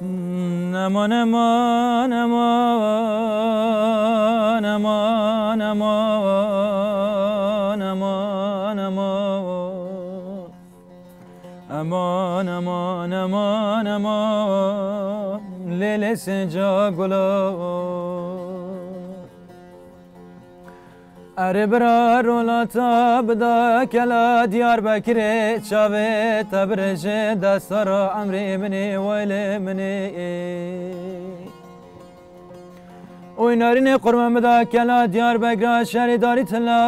امان امان امان امان امان امان امان امان امان امان لیل سنجا گلا اره برا رولاتا بدا کلا دیار بکره چاوه تبرجه دستارا عمری منی ویل منی اوی نارین قربان بدا کلا دیار بکره شهری داری تلا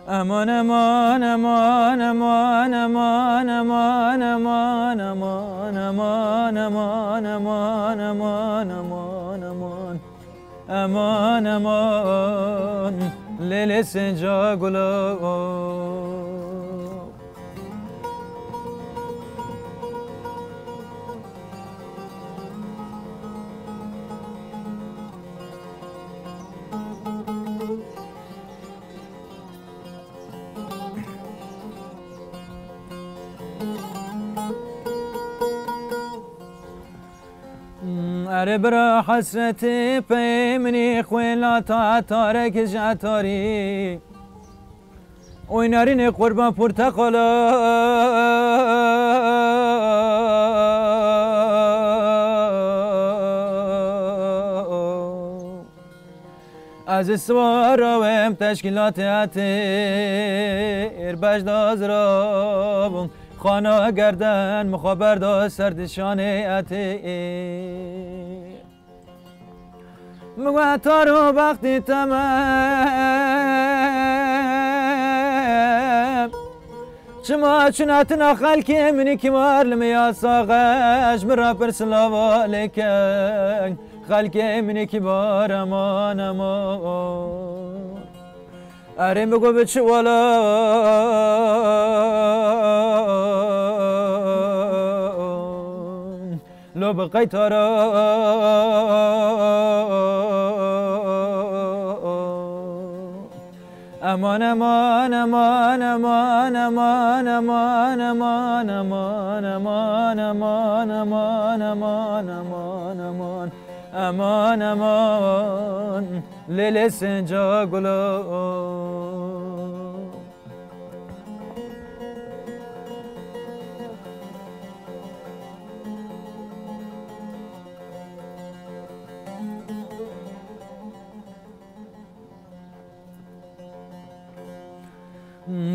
امان امان امان امان امان امان امان امان امان امان امان امان امان امان امان امان لیل سنجا گلا اره برا حسرتی پیمنی خویلا تا تارک جعتاری اوی نارین قربان پرتقالا از سوارا و ام تشکیلات اتیر بجد از رابون خانه گردن مخابر دا سردشان اتیر مگو تارو وقتی تمام شما چناتنا خلکی منی کمار لمیا ساقش مرا پرسلاوا لکن خلکی منی کبار امان امان اره مگو بچه والا لو بقيت ترى امان امان امان امان امان امان امان امان امان امان امان امان امان امان امان امان لیل سنجا گلا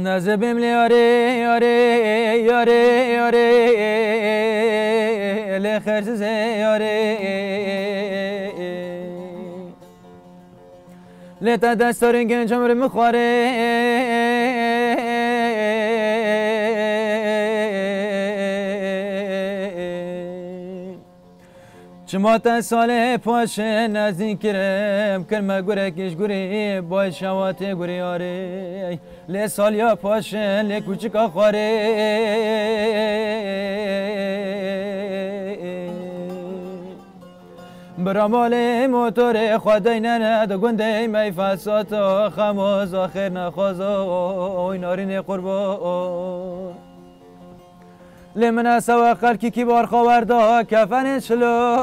نزبیم لیاره یاره یاره یاره لخرز یاره لیتا دستارین گنج عمر مخواره شما تا سال پاش نزدیک کرم کرم گوره کش گوری بای شوات گوری آره لی سال یا پاش لی کوچک آخاره برامال موتور خدای نند گنده می فساتا خماز آخر نخوازا اوی نارین قربان لمن سوا خلکی کی بار خورده کفن شلو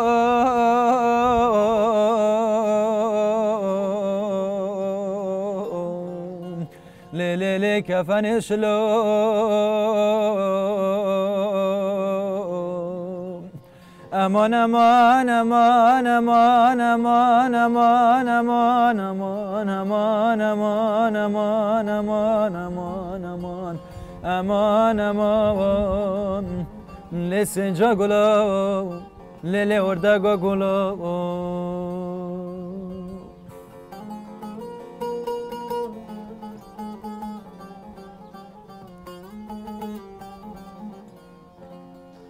لیلی کفن شلو امان امان امان امان امان امان امان امان امان امان امان امان امان امان امان امان لسنجا گلا لیلی اردگا گلا